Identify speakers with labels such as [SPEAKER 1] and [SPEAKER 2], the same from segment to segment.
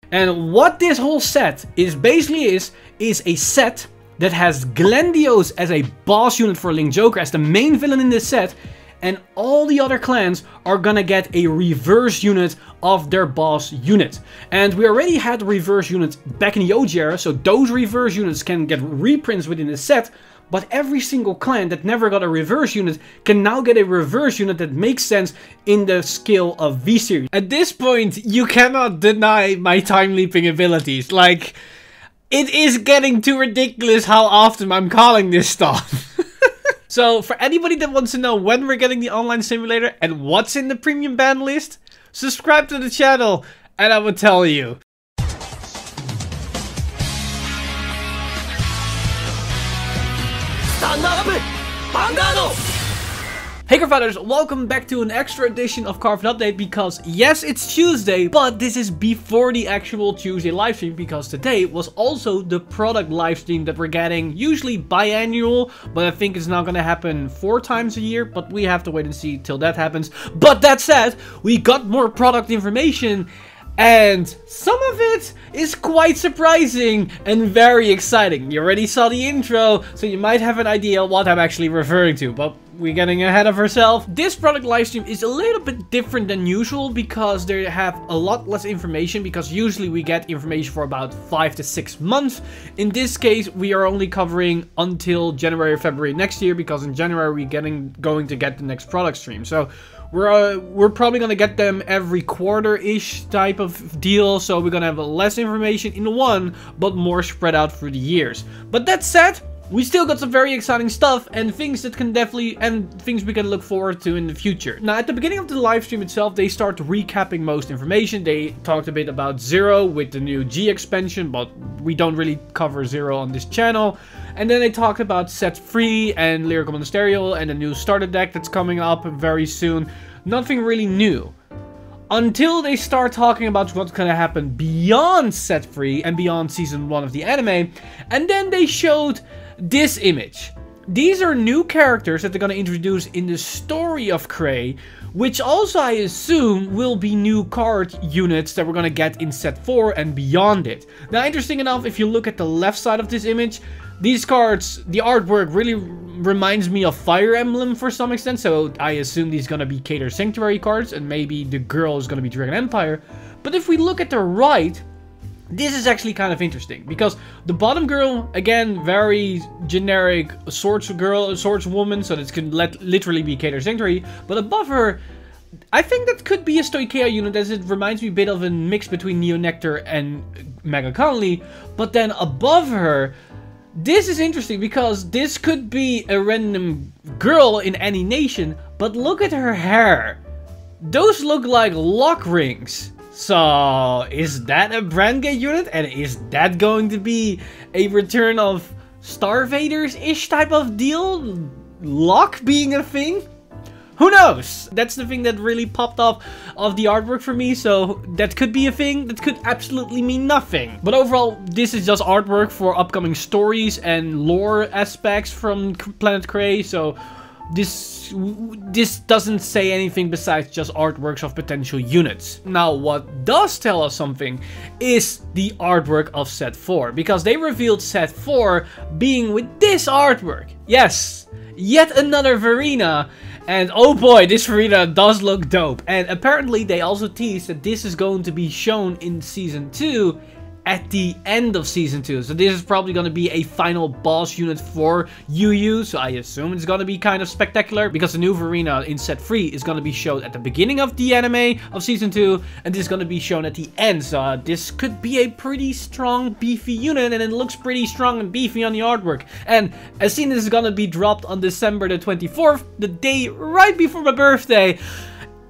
[SPEAKER 1] And what this whole set is basically is a set that has Glendios as a boss unit for Link Joker, as the main villain in this set, and all the other clans are gonna get a reverse unit of their boss unit. And we already had reverse units back in the OG era, so those reverse units can get reprints within the set, but every single clan that never got a reverse unit can now get a reverse unit that makes sense in the scale of V-Series. At this point, you cannot deny my time leaping abilities. Like, it is getting too ridiculous how often I'm calling this stuff. So, for anybody that wants to know when we're getting the online simulator and what's in the premium ban list, subscribe to the channel and I will tell you. Hey Cardfighters, welcome back to an extra edition of Cardfight Update, because yes, it's Tuesday, but this is before the actual Tuesday livestream, because today was also the product livestream that we're getting, usually biannual, but I think it's now gonna happen 4 times a year, but we have to wait and see till that happens. But that said, we got more product information, and some of it is quite surprising and very exciting. You already saw the intro, so you might have an idea what I'm actually referring to, but we're getting ahead of ourselves. This product livestream is a little bit different than usual because they have a lot less information, because usually we get information for about 5 to 6 months. In this case, we are only covering until January or February next year, because in January we're going to get the next product stream. So we're probably gonna get them every quarter-ish type of deal, so we're gonna have less information in one, but more spread out through the years. But that said, we still got some very exciting stuff and things that can things we can look forward to in the future. Now, at the beginning of the live stream itself, they start recapping most information. They talked a bit about Zero with the new G expansion, but we don't really cover Zero on this channel. And then they talked about Set Free and Lyrical Monasterio and the new starter deck that's coming up very soon. Nothing really new. Until they start talking about what's gonna happen beyond Set Free and beyond Season 1 of the anime. And then they showed this image. These are new characters that they're gonna introduce in the story of Cray, which also I assume will be new card units that we're gonna get in Set 4 and beyond it. Now, interesting enough, if you look at the left side of this image, these cards, the artwork really reminds me of Fire Emblem for some extent, so I assume these gonna be Cater Sanctuary cards, and maybe the girl is gonna be Dragon Empire. But if we look at the right, this is actually kind of interesting, because the bottom girl, again, very generic swords girl, swords woman, so this can literally be Cater Sanctuary, but above her, I think that could be a Stoicheia unit, as it reminds me a bit of a mix between Neo Nectar and Mega Conley. But then above her, this is interesting, because this could be a random girl in any nation, but look at her hair. Those look like lock rings. So, is that a Brandgate unit? And is that going to be a return of Star Vaders-ish type of deal? Lock being a thing? Who knows? That's the thing that really popped off of the artwork for me, so that could be a thing, that could absolutely mean nothing. But overall, this is just artwork for upcoming stories and lore aspects from Planet Cray, so this doesn't say anything besides just artworks of potential units. Now, what does tell us something is the artwork of Set 4, because they revealed Set 4 being with this artwork. Yes, yet another Vairina. And oh boy, this Vairina does look dope. And apparently they also teased that this is going to be shown in Season 2 at the end of Season 2. So this is probably going to be a final boss unit for Yu. So I assume it's going to be kind of spectacular, because the new Vairina in Set 3 is going to be shown at the beginning of the anime of Season 2. And this is going to be shown at the end. So this could be a pretty strong, beefy unit. And it looks pretty strong and beefy on the artwork. And as seen, this is going to be dropped on December the 24th, the day right before my birthday.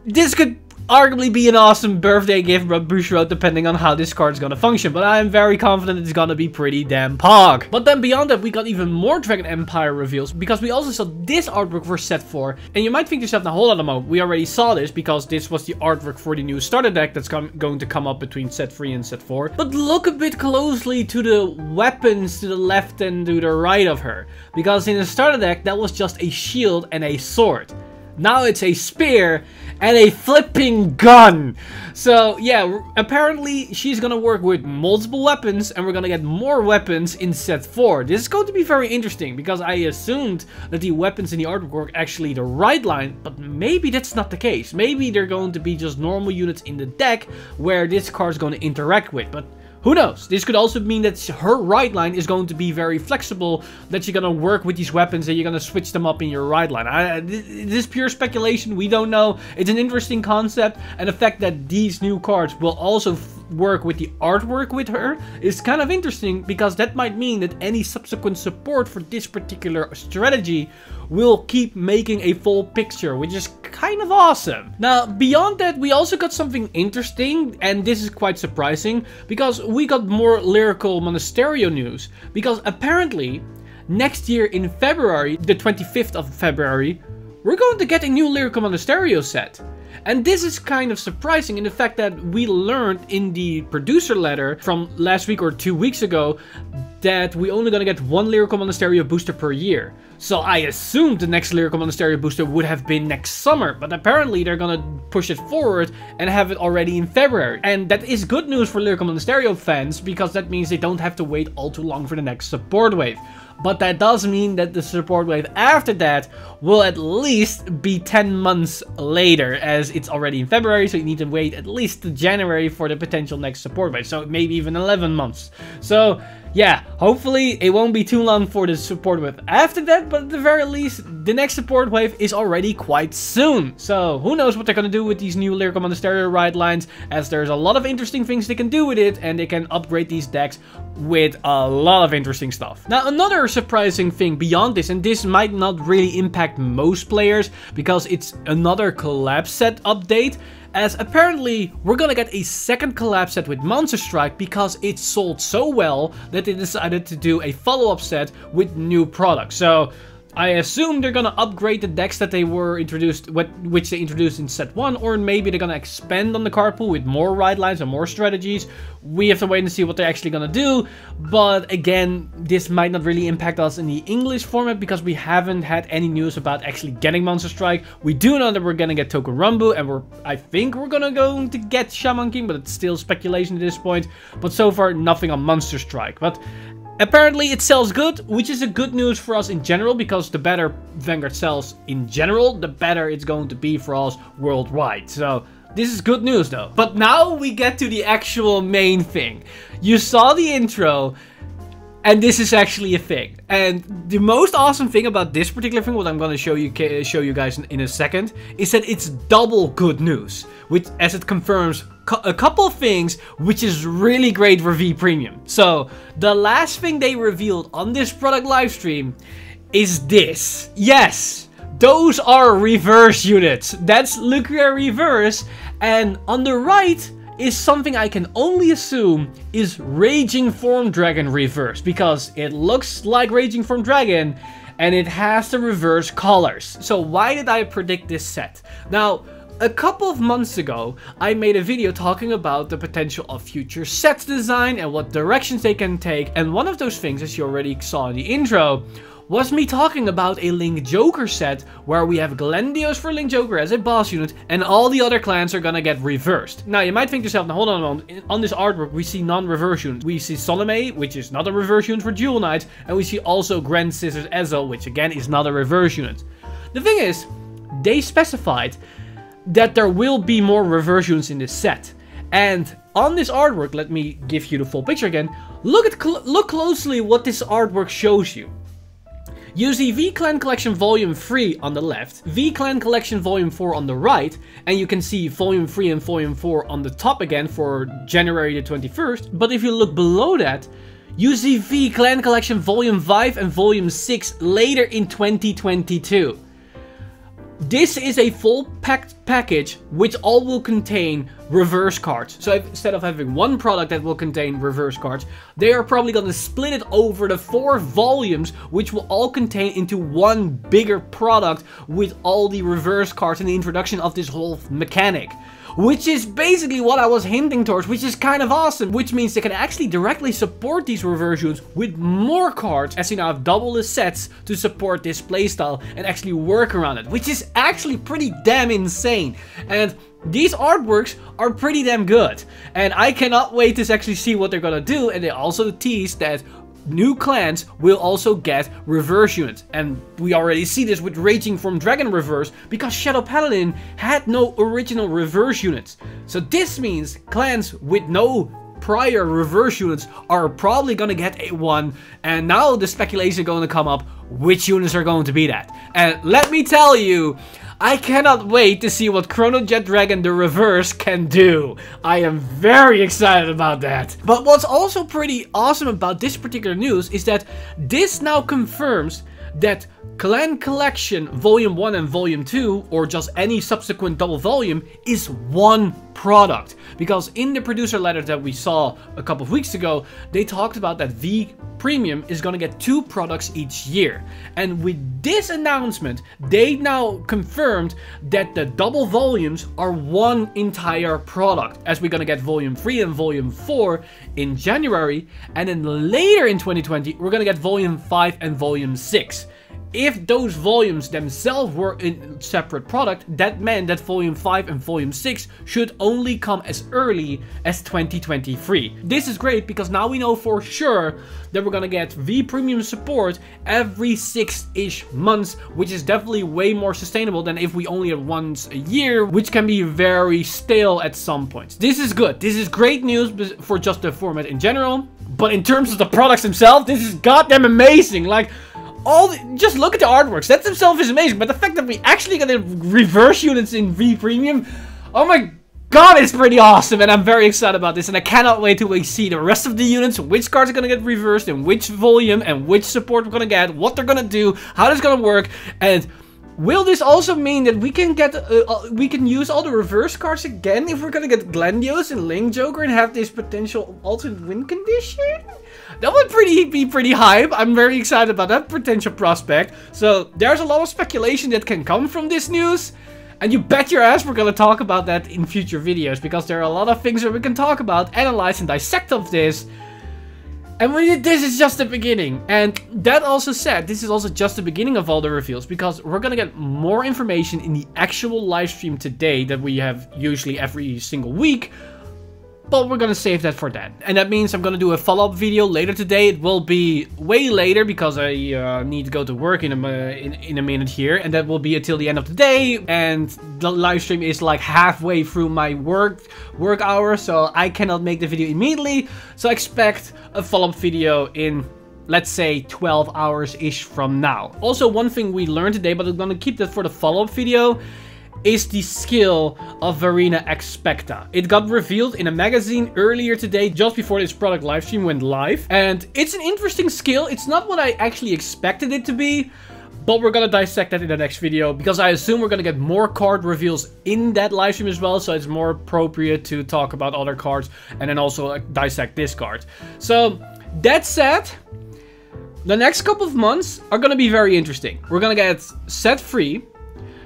[SPEAKER 1] This could arguably be an awesome birthday gift from Bushiroad, depending on how this card is gonna function, but I am very confident it's gonna be pretty damn pog. But then beyond that, we got even more Dragon Empire reveals, because we also saw this artwork for Set 4, and you might think to yourself, now hold on a moment, we already saw this, because this was the artwork for the new starter deck that's going to come up between Set 3 and Set 4. But look a bit closely to the weapons to the left and to the right of her, because in the starter deck, that was just a shield and a sword. Now it's a spear and a flipping gun. So yeah, apparently she's gonna work with multiple weapons, and we're gonna get more weapons in set 4. This is going to be very interesting, because I assumed that the weapons in the artwork were actually the right line, but maybe that's not the case. Maybe they're going to be just normal units in the deck where this card is going to interact with, but who knows? This could also mean that her right line is going to be very flexible, that you're going to work with these weapons and you're going to switch them up in your right line. This is pure speculation, we don't know. It's an interesting concept, and the fact that these new cards will also work with the artwork with her is kind of interesting, because that might mean that any subsequent support for this particular strategy will keep making a full picture, which is kind of awesome. Now, beyond that, we also got something interesting, and this is quite surprising, because we got more Lyrical Monasterio news. Because apparently, next year in February, the 25th of February, we're going to get a new Lyrical Monasterio set. And this is kind of surprising in the fact that we learned in the producer letter from last week or 2 weeks ago that we only gonna get one Lyrical Monasterio booster per year. So I assumed the next Lyrical Monasterio booster would have been next summer, but apparently they're gonna push it forward and have it already in February. And that is good news for Lyrical Monasterio fans, because that means they don't have to wait all too long for the next support wave. But that does mean that the support wave after that will at least be 10 months later, as it's already in February, so you need to wait at least to January for the potential next support wave, so maybe even 11 months. So yeah, hopefully it won't be too long for the support wave after that, but at the very least, the next support wave is already quite soon. So who knows what they're gonna do with these new Lyrical Monasterio ride lines, as there's a lot of interesting things they can do with it, and they can upgrade these decks with a lot of interesting stuff. Now, another surprising thing beyond this, and this might not really impact most players because it's another collab set update, as apparently we're gonna get a second collab set with Monster Strike because it sold so well that they decided to do a follow-up set with new products. So I assume they're gonna upgrade the decks that they were introduced, which they introduced in set 1, or maybe they're gonna expand on the card pool with more ride lines and more strategies. We have to wait and see what they're actually gonna do, but again, this might not really impact us in the English format because we haven't had any news about actually getting Monster Strike. We do know that we're gonna get Token Rumbu, and I think we're gonna go to get Shaman King, but it's still speculation at this point. But so far, nothing on Monster Strike. But apparently it sells good, which is a good news for us in general, because the better Vanguard sells in general, the better it's going to be for us worldwide. So this is good news though. But now we get to the actual main thing. You saw the intro, and this is actually a thing. And the most awesome thing about this particular thing, what I'm going to show you guys in a second, is that it's double good news, which, as it confirms a couple of things, which is really great for V Premium. So the last thing they revealed on this product livestream is this. Yes, those are reverse units. That's Lucaria Reverse, and on the right is something I can only assume is Raging Form Dragon Reverse, because it looks like Raging Form Dragon and it has the reverse colors. So why did I predict this set? Now, a couple of months ago, I made a video talking about the potential of future sets design and what directions they can take, and one of those things, as you already saw in the intro, was me talking about a Link Joker set where we have Glendios for Link Joker as a boss unit, and all the other clans are gonna get reversed. Now, you might think to yourself, now hold on a moment, on this artwork we see non-reverse units. We see Solomei, which is not a reverse unit for Jewel Knights, and we see also Grand Scissors Ezel, which again is not a reverse unit. The thing is, they specified that there will be more reverse units in this set. And on this artwork, let me give you the full picture again. Look closely what this artwork shows you. You see V-Clan Collection Volume 3 on the left, V-Clan Collection Volume 4 on the right, and you can see Volume 3 and Volume 4 on the top again for January the 21st. But if you look below that, you see V-Clan Collection Volume 5 and Volume 6 later in 2022. This is a full package which all will contain reverse cards. So instead of having one product that will contain reverse cards, they are probably going to split it over the 4 volumes, which will all contain into one bigger product with all the reverse cards and the introduction of this whole mechanic. which is basically what I was hinting towards, which is kind of awesome, which means they can actually directly support these reverse units with more cards, as you now have double the sets to support this playstyle and actually work around it, which is actually pretty damn insane. And these artworks are pretty damn good, and I cannot wait to actually see what they're gonna do. And they also teased that new clans will also get reverse units, and we already see this with Raging from Dragon reverse, because Shadow Paladin had no original reverse units. So this means clans with no prior reverse units are probably gonna get a one, and now the speculation is going to come up which units are going to be that. And let me tell you, I cannot wait to see what Chrono Jet Dragon the reverse can do. I am very excited about that. But what's also pretty awesome about this particular news is that this now confirms that Clan Collection Volume 1 and Volume 2, or just any subsequent double volume, is one product. Because in the producer letter that we saw a couple of weeks ago, they talked about that V Premium is gonna get 2 products each year. And with this announcement, they now confirmed that the double volumes are one entire product, as we're gonna get Volume 3 and Volume 4 in January, and then later in 2020, we're gonna get Volume 5 and Volume 6. If those volumes themselves were in separate product, that meant that Volume 5 and Volume 6 should only come as early as 2023. This is great because now we know for sure that we're gonna get V Premium support every 6-ish months, which is definitely way more sustainable than if we only have once a year, which can be very stale at some points. This is good. This is great news for just the format in general, but in terms of the products themselves, this is goddamn amazing. Like, just look at the artworks. That themselves is amazing. But the fact that we actually got the reverse units in V Premium, oh my god, it's pretty awesome. And I'm very excited about this. And I cannot wait to see the rest of the units, which cards are going to get reversed, in which volume, and which support we're going to get, what they're going to do, how it's going to work. And will this also mean that we can get, we can use all the reverse cards again if we're going to get Glendios and Link Joker and have this potential alternate win condition? That would be pretty hype. I'm very excited about that potential prospect. So there's a lot of speculation that can come from this news. And you bet your ass we're going to talk about that in future videos, because there are a lot of things that we can talk about, analyze and dissect of this. And this is just the beginning. And that also said, this is also just the beginning of all the reveals, because we're going to get more information in the actual live stream today that we have usually every single week. But we're gonna save that for then. And that means I'm gonna do a follow-up video later today. It will be way later because I need to go to work in a minute here. And that will be until the end of the day. And the live stream is like halfway through my work hours. So I cannot make the video immediately. So expect a follow-up video in, let's say, 12 hours-ish from now. Also, one thing we learned today, but I'm gonna keep that for the follow-up video, is the skill of Vairina Expecta. It got revealed in a magazine earlier today, just before this product livestream went live. And it's an interesting skill. It's not what I actually expected it to be, but we're gonna dissect that in the next video, because I assume we're gonna get more card reveals in that livestream as well, so it's more appropriate to talk about other cards and then also dissect this card. So, that said, the next couple of months are gonna be very interesting. We're gonna get set 3,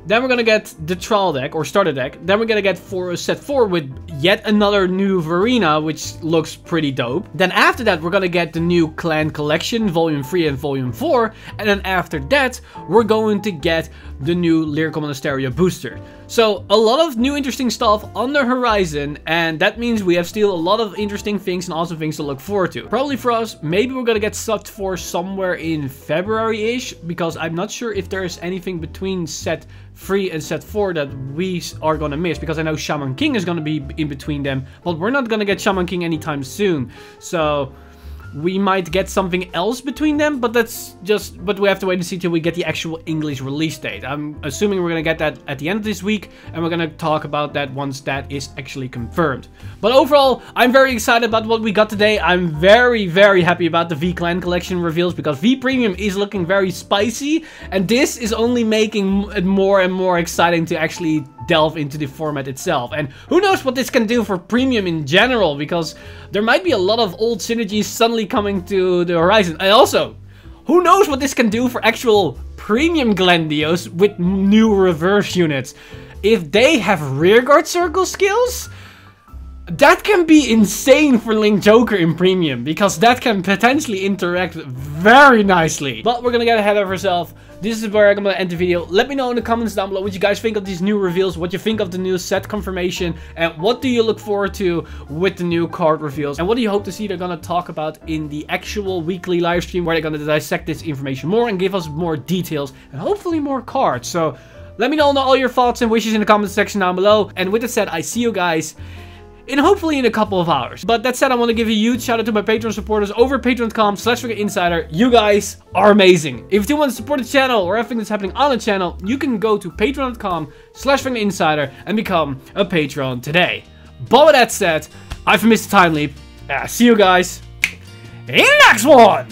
[SPEAKER 1] then we're gonna get the trial deck, or starter deck. Then we're gonna get set 4 with yet another new Vairina, which looks pretty dope. Then after that, we're gonna get the new Clan Collection, Volume 3 and Volume 4. And then after that, we're going to get the new Lyrical Monasterio booster. So, a lot of new interesting stuff on the horizon, and that means we have still a lot of interesting things and awesome things to look forward to. Probably for us, maybe we're gonna get set 4 somewhere in February-ish, because I'm not sure if there's anything between set 3 and set 4 that we are gonna miss, because I know Shaman King is gonna be in between them, but we're not gonna get Shaman King anytime soon. So we might get something else between them, but but we have to wait and see till we get the actual English release date. I'm assuming we're gonna get that at the end of this week, and we're gonna talk about that once that is actually confirmed. But overall, I'm very excited about what we got today. I'm very, very happy about the V Clan Collection reveals, because V Premium is looking very spicy, and this is only making it more and more exciting to actually delve into the format itself. And who knows what this can do for Premium in general, because there might be a lot of old synergies suddenly coming to the horizon. And also, who knows what this can do for actual Premium Glendios with new reverse units. if they have rearguard circle skills, that can be insane for Link Joker in Premium, because that can potentially interact very nicely. But we're gonna get ahead of ourselves. This is where I'm gonna end the video. Let me know in the comments down below what you guys think of these new reveals, what you think of the new set confirmation, and what do you look forward to with the new card reveals, and what do you hope to see they're gonna talk about in the actual weekly live stream, where they're gonna dissect this information more and give us more details and hopefully more cards. So let me know all your thoughts and wishes in the comments section down below. And with that said, I see you guys hopefully in a couple of hours. But that said, I want to give a huge shout out to my Patreon supporters over patreon.com/insider. You guys are amazing. If you want to support the channel or everything that's happening on the channel, you can go to patreon.com/insider and become a patron today. But with that said, I've missed the time leap. See you guys in the next one.